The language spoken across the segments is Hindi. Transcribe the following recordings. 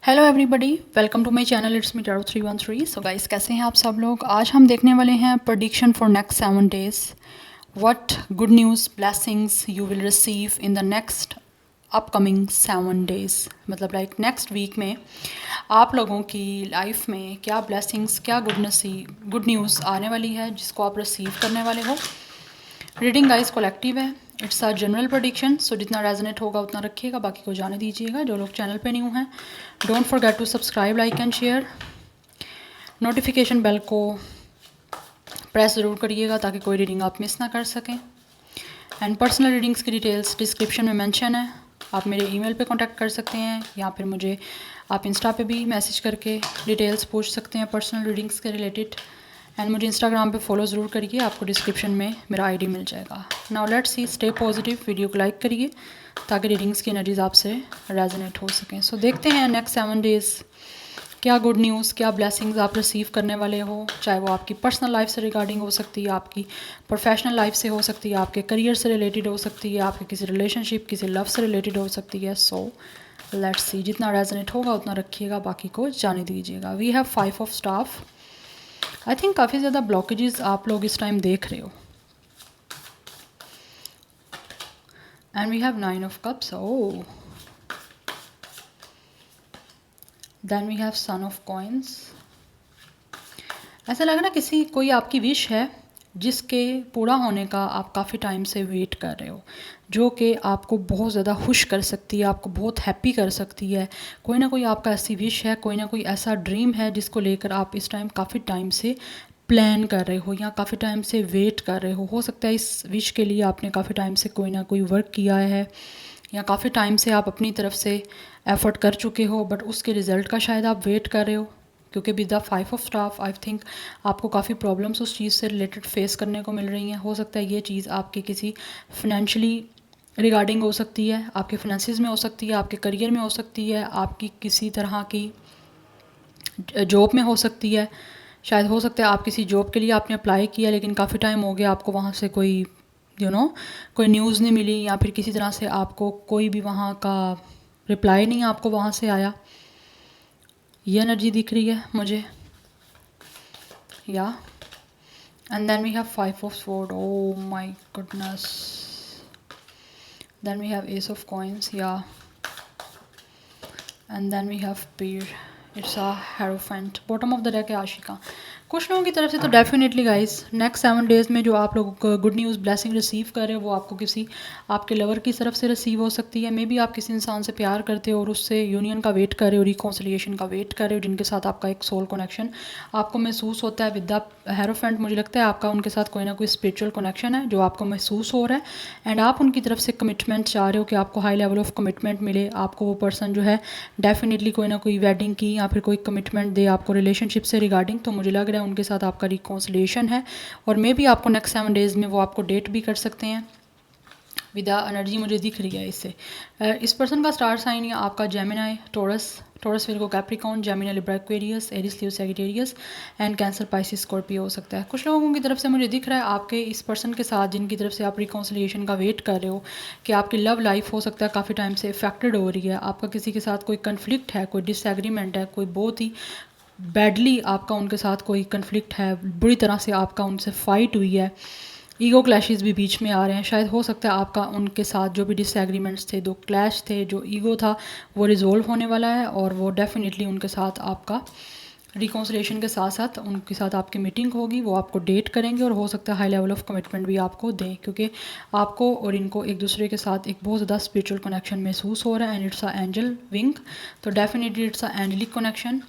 Hello everybody, welcome to my channel. It's me Taro 313। So guys, कैसे हैं आप सब लोग। आज हम देखने वाले हैं prediction for next 7 days. What good news blessings you will receive in the next upcoming 7 days. मतलब लाइक नेक्स्ट वीक में आप लोगों की लाइफ में क्या ब्लेसिंग्स, क्या गुड न्यूज़ आने वाली है जिसको आप रिसीव करने वाले हो। रीडिंग गाइस कलेक्टिव है, इट्स अ जनरल प्रेडिक्शन। सो जितना रेजोनेट होगा उतना रखिएगा, बाकी को जाने दीजिएगा। जो लोग चैनल पे न्यू हैं, don't forget to subscribe, like and share. Notification bell को प्रेस ज़रूर करिएगा ताकि कोई रीडिंग आप मिस ना कर सकें। एंड पर्सनल रीडिंग्स की डिटेल्स डिस्क्रिप्शन में मेंशन है। आप मेरे ईमेल पे कांटेक्ट कर सकते हैं या फिर मुझे आप इंस्टा पे भी मैसेज करके डिटेल्स पूछ सकते हैं पर्सनल रीडिंग्स के रिलेटेड। एंड मुझे इंस्टाग्राम पे फॉलो ज़रूर करिए, आपको डिस्क्रिप्शन में मेरा आईडी मिल जाएगा। Now let's C, stay positive. Video को लाइक करिए ताकि रीडिंग्स की एनर्जीज आपसे रेजोनेट हो सकें। सो देखते हैं नेक्स्ट 7 डेज़ क्या गुड न्यूज़, क्या ब्लेसिंग्स आप रिसीव करने वाले हो। चाहे वो आपकी पर्सनल लाइफ से रिगार्डिंग हो सकती है, आपकी प्रोफेशनल लाइफ से हो सकती है, आपके करियर से रिलेटेड हो सकती है, आपके किसी रिलेशनशिप, किसी लव से रिलेटेड हो सकती है। सो लेट्स सी, जितना रेजोनेट होगा उतना रखिएगा, बाकी को जाने दीजिएगा। We have 5 of staff. I think काफ़ी ज़्यादा ब्लॉकेजेस आप लोग इस टाइम देख रहे हो। And we have 9 of cups. Oh, then we have sun of coins. ऐसा लगा ना कोई आपकी विश है जिसके पूरा होने का आप काफ़ी टाइम से वेट कर रहे हो, जो कि आपको बहुत ज़्यादा खुश कर सकती है, आपको बहुत हैप्पी कर सकती है। कोई ना कोई आपका ऐसी विश है, कोई ना कोई ऐसा ड्रीम है जिसको लेकर आप इस टाइम काफ़ी टाइम से प्लान कर रहे हो या काफ़ी टाइम से वेट कर रहे हो सकता है इस विश के लिए आपने काफ़ी टाइम से कोई ना कोई वर्क किया है या काफ़ी टाइम से आप अपनी तरफ से एफ़र्ट कर चुके हो, बट उसके रिज़ल्ट का शायद आप वेट कर रहे हो। क्योंकि with the 5 of staff I think आपको काफ़ी प्रॉब्लम्स उस चीज़ से रिलेटेड फेस करने को मिल रही हैं। हो सकता है ये चीज़ आपके किसी फिनेंशियली रिगार्डिंग हो सकती है, आपके फाइनेंसिस में हो सकती है, आपके करियर में हो सकती है, आपकी किसी तरह की जॉब में हो सकती है। शायद हो सकता है आप किसी जॉब के लिए आपने अप्लाई किया लेकिन काफ़ी टाइम हो गया, आपको वहाँ से कोई कोई न्यूज़ नहीं मिली या फिर किसी तरह से आपको कोई भी वहाँ का रिप्लाई नहीं आपको वहाँ से आया। ये एनर्जी दिख रही है मुझे, yeah and then we have 5 of sword. Oh my goodness. Then we have ace of coins, yeah and then we have peer. It's a hierophant. Bottom of the deck है आशिका। कुछ लोगों की तरफ से तो डेफिनेटली गाइस नेक्स्ट 7 डेज़ में जो आप लोग गुड न्यूज़ ब्लेसिंग रिसीव कर रहे हो वो आपको किसी आपके लवर की तरफ से रिसीव हो सकती है। मे बी आप किसी इंसान से प्यार करते हो और उससे यूनियन का वेट कर रहे हो, रिकॉन्सिलिएशन का वेट कर रहे हो, जिनके साथ आपका एक सोल कनेक्शन आपको महसूस होता है। विद द हेरोफेंट मुझे लगता है आपका उनके साथ कोई ना कोई स्पिरिचुअल कनेक्शन है जो आपको महसूस हो रहा है एंड आप उनकी तरफ से कमिटमेंट चाह रहे हो कि आपको हाई लेवल ऑफ कमिटमेंट मिले। आपको वो पर्सन जो है डेफिनेटली कोई ना कोई वेडिंग की या फिर कोई कमिटमेंट दे आपको रिलेशनशिप से रिगार्डिंग। तो मुझे लग रहा है उनके साथ आपका रिकॉन्सिलिएशन है और मे बी आपको नेक्स्ट 7 डेज़ में वो आपको डेट भी कर सकते हैं। विदा एनर्जी मुझे दिख रही है इससे। इस पर्सन का स्टार साइन या आपका Gemini, taurus Virgo Capricorn, Gemini Libra Aquarius, Aries Leo Sagittarius and cancer Pisces Scorpio हो सकता है। कुछ लोगों की तरफ से मुझे दिख रहा है आपके इस पर्सन के साथ जिनकी तरफ से आप रिकॉन्सिलिएशन का वेट कर रहे हो कि आपकी लव लाइफ हो सकता है काफ़ी टाइम से इफेक्टेड हो रही है। आपका किसी के साथ कोई कन्फ्लिक्ट है, कोई डिसएग्रीमेंट है, कोई बहुत ही बैडली आपका उनके साथ कोई कन्फ्लिक्ट है, बुरी तरह से आपका उनसे फाइट हुई है, ईगो क्लैशेस भी बीच में आ रहे हैं। शायद हो सकता है आपका उनके साथ जो भी डिसएग्रीमेंट्स थे, जो क्लैश थे, जो ईगो था, वो रिजोल्व होने वाला है और वो डेफिनेटली उनके साथ आपका रिकॉन्सिलेशन के साथ साथ उनके साथ आपकी मीटिंग होगी, वो आपको डेट करेंगे और हो सकता है हाई लेवल ऑफ कमिटमेंट भी आपको दें क्योंकि आपको और इनको एक दूसरे के साथ एक बहुत ज़्यादा स्पिरिचुअल कनेक्शन महसूस हो रहा है and it's a angel wing. तो definitely it's a angelic connection,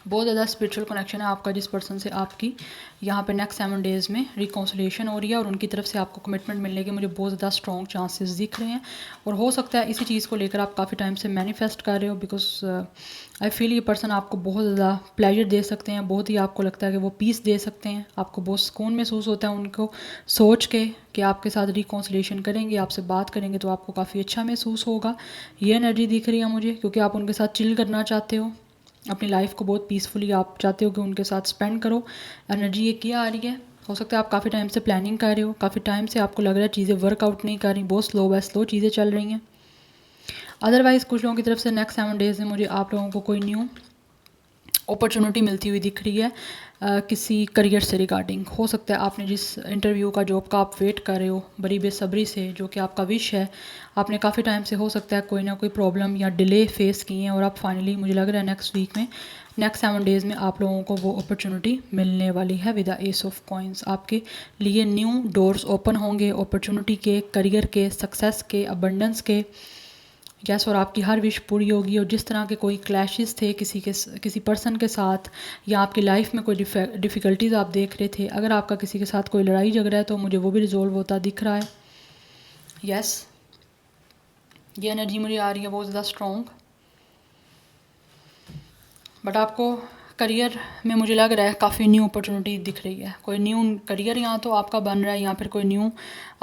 बहुत ज़्यादा स्पिरिचुअल कनेक्शन है आपका जिस पर्सन से आपकी यहाँ पे नेक्स्ट 7 डेज़ में रिकॉन्सिलिएशन हो रही है और उनकी तरफ से आपको कमिटमेंट मिलने के मुझे बहुत ज़्यादा स्ट्रॉन्ग चांसेस दिख रहे हैं और हो सकता है इसी चीज़ को लेकर आप काफ़ी टाइम से मैनिफेस्ट कर रहे हो बिकॉज आई फील ये पर्सन आपको बहुत ज़्यादा प्लेजर दे सकते हैं, बहुत ही आपको लगता है कि वो पीस दे सकते हैं, आपको बहुत सुकून महसूस होता है उनको सोच के कि आपके साथ रिकॉन्सिलिएशन करेंगे, आपसे बात करेंगे तो आपको काफ़ी अच्छा महसूस होगा। ये एनर्जी दिख रही है मुझे क्योंकि आप उनके साथ चिल करना चाहते हो, अपनी लाइफ को बहुत पीसफुली आप चाहते हो कि उनके साथ स्पेंड करो। एनर्जी ये क्या आ रही है, हो सकता है आप काफ़ी टाइम से प्लानिंग कर रहे हो, काफ़ी टाइम से आपको लग रहा है चीज़ें वर्कआउट नहीं कर रही, बहुत स्लो चीज़ें चल रही हैं। अदरवाइज़ कुछ लोगों की तरफ से नेक्स्ट 7 डेज़ में मुझे आप लोगों को कोई न्यू अपॉर्चुनिटी मिलती हुई दिख रही है किसी करियर से रिगार्डिंग। हो सकता है आपने जिस इंटरव्यू का, जॉब का आप वेट कर रहे हो बड़ी बेसब्री से, जो कि आपका विश है, आपने काफ़ी टाइम से हो सकता है कोई ना कोई प्रॉब्लम या डिले फेस किए हैं, और अब फाइनली मुझे लग रहा है नेक्स्ट वीक में, नेक्स्ट 7 डेज़ में आप लोगों को वो अपॉर्चुनिटी मिलने वाली है with the S of coins. आपके लिए न्यू डोर्स ओपन होंगे अपॉर्चुनिटी के, करियर के, सक्सेस के, अबंडेंस के। यस, और आपकी हर विश पूरी होगी। और जिस तरह के कोई क्लैशेस थे किसी पर्सन के साथ, या आपकी लाइफ में कोई डिफ़िकल्टीज़ आप देख रहे थे, अगर आपका किसी के साथ कोई लड़ाई झगड़ा है तो मुझे वो भी रिजॉल्व होता दिख रहा है। यस, ये एनर्जी मुझे आ रही है बहुत ज़्यादा स्ट्रॉन्ग। बट आपको करियर में मुझे लग रहा है काफ़ी न्यू अपॉर्चुनिटी दिख रही है। कोई न्यू करियर यहाँ तो आपका बन रहा है, या फिर कोई न्यू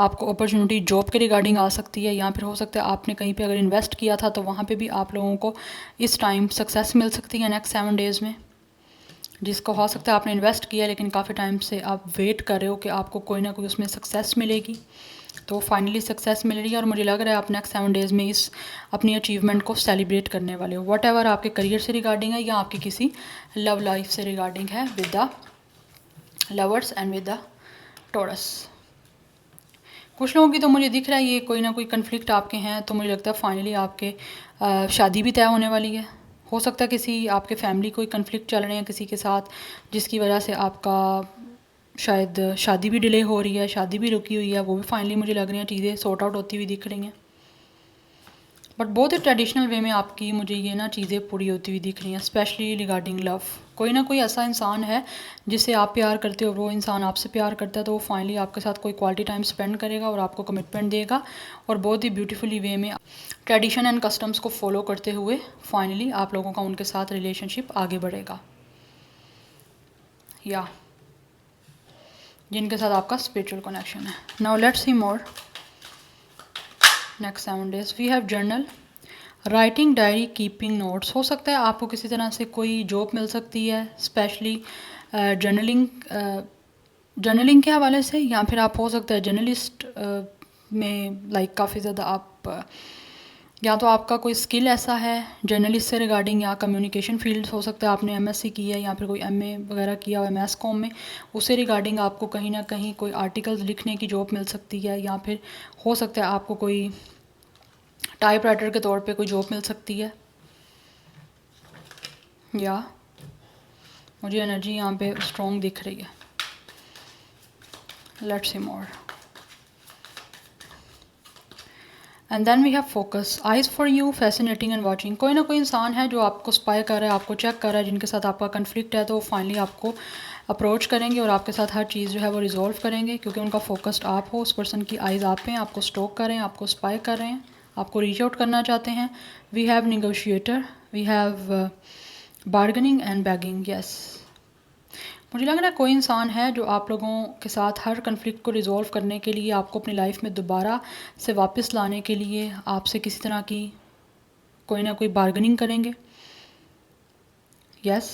आपको अपॉर्चुनिटी जॉब के रिगार्डिंग आ सकती है, या फिर हो सकता है आपने कहीं पे अगर इन्वेस्ट किया था तो वहाँ पे भी आप लोगों को इस टाइम सक्सेस मिल सकती है नेक्स्ट 7 डेज़ में। जिसको हो सकता है आपने इन्वेस्ट किया लेकिन काफ़ी टाइम से आप वेट कर रहे हो कि आपको कोई ना कोई उसमें सक्सेस मिलेगी, तो फाइनली सक्सेस मिल रही है। और मुझे लग रहा है आप नेक्स्ट 7 डेज़ में इस अपनी अचीवमेंट को सेलिब्रेट करने वाले हो, वट एवर आपके करियर से रिगार्डिंग है या आपकी किसी लव लाइफ से रिगार्डिंग है, with the lovers and with the taurus. कुछ लोगों की तो मुझे दिख रहा है ये कोई ना कोई कन्फ्लिक्ट आपके हैं, तो मुझे लगता है फाइनली आपके शादी भी तय होने वाली है। हो सकता है किसी आपके फैमिली कोई कन्फ्लिक्ट चल रहे हैं किसी के साथ, जिसकी वजह से आपका शायद शादी भी डिले हो रही है, शादी भी रुकी हुई है, वो भी फाइनली मुझे लग रही हैं चीज़ें सॉर्ट आउट होती हुई दिख रही हैं। बट बहुत ही ट्रेडिशनल वे में आपकी मुझे ये ना चीज़ें पूरी होती हुई दिख रही हैं, स्पेशली रिगार्डिंग लव। कोई ना कोई ऐसा इंसान है जिससे आप प्यार करते हो, वो इंसान आपसे प्यार करता है, तो वो फाइनली आपके साथ कोई क्वालिटी टाइम स्पेंड करेगा और आपको कमिटमेंट देगा, और बहुत ही ब्यूटीफुली वे में ट्रेडिशन एंड कस्टम्स को फॉलो करते हुए फाइनली आप लोगों का उनके साथ रिलेशनशिप आगे बढ़ेगा, या जिनके साथ आपका स्पिरिचुअल कनेक्शन है। Now let's see more next 7 days. We have journal, writing, diary, keeping notes. हो सकता है आपको किसी तरह से कोई जॉब मिल सकती है, स्पेशली जर्नलिंग जर्नलिंग के हवाले से, या फिर आप हो सकता है जर्नलिस्ट में लाइक काफ़ी ज़्यादा आप या तो आपका कोई स्किल ऐसा है जर्नलिस्ट से रिगार्डिंग, या कम्युनिकेशन फील्ड हो सकता है आपने एमएससी की है, या फिर कोई एमए वगैरह किया हो एमएस कॉम में, उससे रिगार्डिंग आपको कहीं ना कहीं कोई आर्टिकल्स लिखने की जॉब मिल सकती है, या फिर हो सकता है आपको कोई टाइप राइटर के तौर पे कोई जॉब मिल सकती है। या मुझे एनर्जी यहाँ पे स्ट्रॉन्ग दिख रही है। Let's see more. And then we have focus, eyes for you, fascinating and watching. कोई ना कोई इंसान है जो आपको स्पाई कर रहा है, आपको चेक कर रहा है, जिनके साथ आपका कन्फ्लिक्ट है, तो वो फाइनली आपको अप्रोच करेंगे और आपके साथ हर चीज़ जो है वो रिजॉल्व करेंगे, क्योंकि उनका फोकस्ड आप हो, उस पर्सन की आइज़ आप पे हैं, आपको स्टॉक कर रहे हैं, आपको स्पाई कर रहे हैं, आपको रीच आउट करना चाहते हैं। We have negotiator, we have bargaining and begging. Yes, मुझे लग रहा है कोई इंसान है जो आप लोगों के साथ हर कन्फ्लिक्ट को रिजॉल्व करने के लिए, आपको अपनी लाइफ में दोबारा से वापस लाने के लिए आपसे किसी तरह की कोई ना कोई बार्गनिंग करेंगे। यस,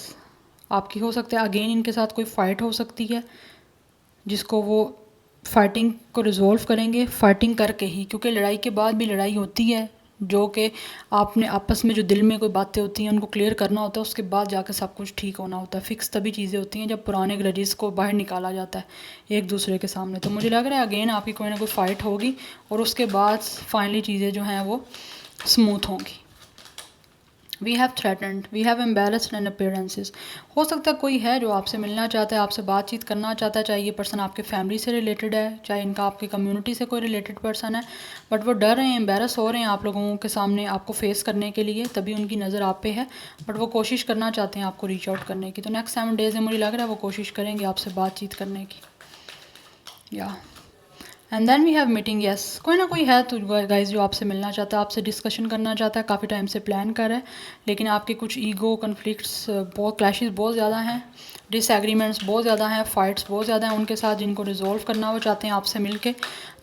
आपकी हो सकता है अगेन इनके साथ कोई फ़ाइट हो सकती है, जिसको वो फाइटिंग को रिजॉल्व करेंगे फाइटिंग करके ही, क्योंकि लड़ाई के बाद भी लड़ाई होती है, जो कि आपने आपस में जो दिल में कोई बातें होती हैं उनको क्लियर करना होता है, उसके बाद जाकर सब कुछ ठीक होना होता है। फिक्स तभी चीज़ें होती हैं जब पुराने ग्रजेस को बाहर निकाला जाता है एक दूसरे के सामने। तो मुझे लग रहा है अगेन आपकी कोई ना कोई फ़ाइट होगी, और उसके बाद फाइनली चीज़ें जो हैं वो स्मूथ होंगी। We have threatened, we have embarrassed and appearances. हो सकता है कोई है जो आपसे मिलना चाहता है, आपसे बातचीत करना चाहता है, चाहे ये पर्सन आपके फैमिली से रिलेटेड है, चाहे इनका आपकी कम्युनिटी से कोई रिलेटेड पर्सन है, बट वो डर रहे हैं, एम्बेरस हो रहे हैं आप लोगों के सामने आपको फेस करने के लिए, तभी उनकी नज़र आप पे है, बट वो कोशिश करना चाहते हैं आपको रीच आउट करने की। तो नेक्स्ट 7 डेज़ में मुझे लग रहा है वो कोशिश करेंगे आपसे बातचीत करने की। Yeah and then we have meeting. Yes, कोई ना कोई है तो गाइस जो आपसे मिलना चाहता है, आपसे डिस्कशन करना चाहता है, काफ़ी टाइम से प्लान कर रहा है, लेकिन आपके कुछ ईगो कन्फ्लिक्ट्स बहुत क्लैशेस बहुत ज़्यादा हैं, डिसएग्रीमेंट्स बहुत ज़्यादा हैं, फ़ाइट्स बहुत ज़्यादा हैं उनके साथ, जिनको रिजॉल्व करना वो चाहते हैं आपसे मिलके।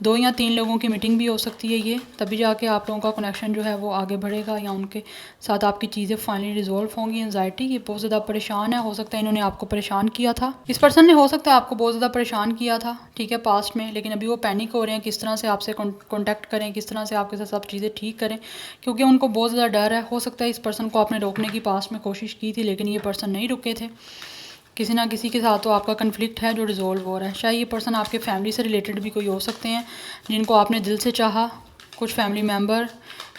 2 या 3 लोगों की मीटिंग भी हो सकती है ये, तभी जाके आप लोगों का कनेक्शन जो है वो आगे बढ़ेगा या उनके साथ आपकी चीज़ें फाइनली रिजॉल्व होंगी। एंजाइटी, ये बहुत ज़्यादा परेशान है, हो सकता है इन्होंने आपको परेशान किया था, इस पर्सन ने हो सकता है आपको बहुत ज़्यादा परेशान किया था, ठीक है, पास्ट में, लेकिन अभी वो पैनिक हो रहे हैं किस तरह से आपसे कॉन्टैक्ट करें, किस तरह से आपके साथ सब चीज़ें ठीक करें, क्योंकि उनको बहुत ज़्यादा डर है। हो सकता है इस पर्सन को आपने रोकने की पास्ट में कोशिश की थी, लेकिन ये पर्सन नहीं रुके थे। किसी ना किसी के साथ तो आपका कन्फ्लिक्ट है जो रिजॉल्व हो रहा है। शायद ये पर्सन आपके फैमिली से रिलेटेड भी कोई हो सकते हैं, जिनको आपने दिल से चाहा, कुछ फैमिली मेम्बर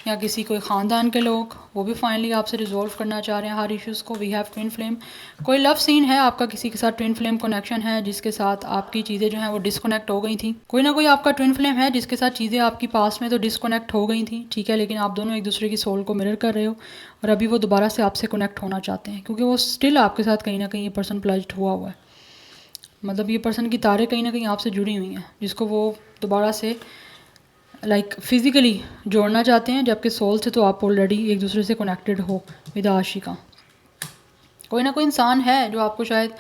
या किसी कोई ख़ानदान के लोग, वो भी फाइनली आपसे रिजॉल्व करना चाह रहे हैं हर इश्यूज़ को। वी हैव ट्विन फ्लेम, कोई लव सीन है आपका, किसी के साथ ट्विन फ्लेम कनेक्शन है जिसके साथ आपकी चीज़ें जो हैं वो डिस्कनेक्ट हो गई थी। कोई ना कोई आपका ट्विन फ्लेम है जिसके साथ चीज़ें आपकी पास में तो डिस्कनेक्ट हो गई थी, ठीक है, लेकिन आप दोनों एक दूसरे की सोल को मिरर कर रहे हो और अभी वो दोबारा से आपसे कनेक्ट होना चाहते हैं, क्योंकि वो स्टिल आपके साथ कहीं ना कहीं ये पर्सन प्लज्ड हुआ है। मतलब ये पर्सन की तारें कहीं ना कहीं आपसे जुड़ी हुई हैं, जिसको वो दोबारा से फिज़िकली जोड़ना चाहते हैं, जबकि सोल से तो आप ऑलरेडी एक दूसरे से कनेक्टेड हो विद आशिका। कोई ना कोई इंसान है जो आपको शायद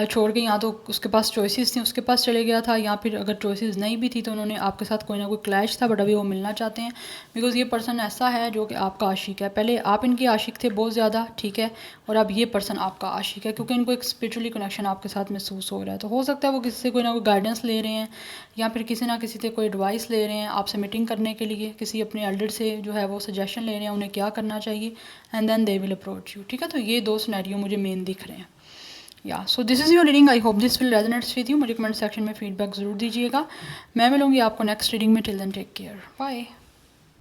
छोड़ के, या तो उसके पास चॉइसेस थी उसके पास चले गया था, या फिर अगर चॉइसेस नहीं भी थी तो उन्होंने आपके साथ कोई ना कोई क्लैश था, बट अभी वो मिलना चाहते हैं। बिकॉज़ ये पर्सन ऐसा है जो कि आपका आशिक है। पहले आप इनके आशिक थे बहुत ज़्यादा, ठीक है, और अब ये पर्सन आपका आशिक है, क्योंकि इनको एक स्पिरिचुअली कनेक्शन आपके साथ महसूस हो रहा है। तो हो सकता है वो किसी से कोई ना कोई गाइडेंस ले रहे हैं, या फिर किसी ना किसी से कोई एडवाइस ले रहे हैं आपसे मीटिंग करने के लिए, किसी अपने एल्डर से जो है वो सजेशन ले रहे हैं उन्हें क्या करना चाहिए, and then they will approach you, ठीक है। तो ये 2 सिनेरियो मुझे मेन दिख रहे हैं। Yeah so this is your reading, I hope this will resonates with you. मुझे कमेंट सेक्शन में फीडबैक ज़रूर दीजिएगा। मैं मिलूंगी आपको नेक्स्ट रीडिंग में। Till then take care, bye.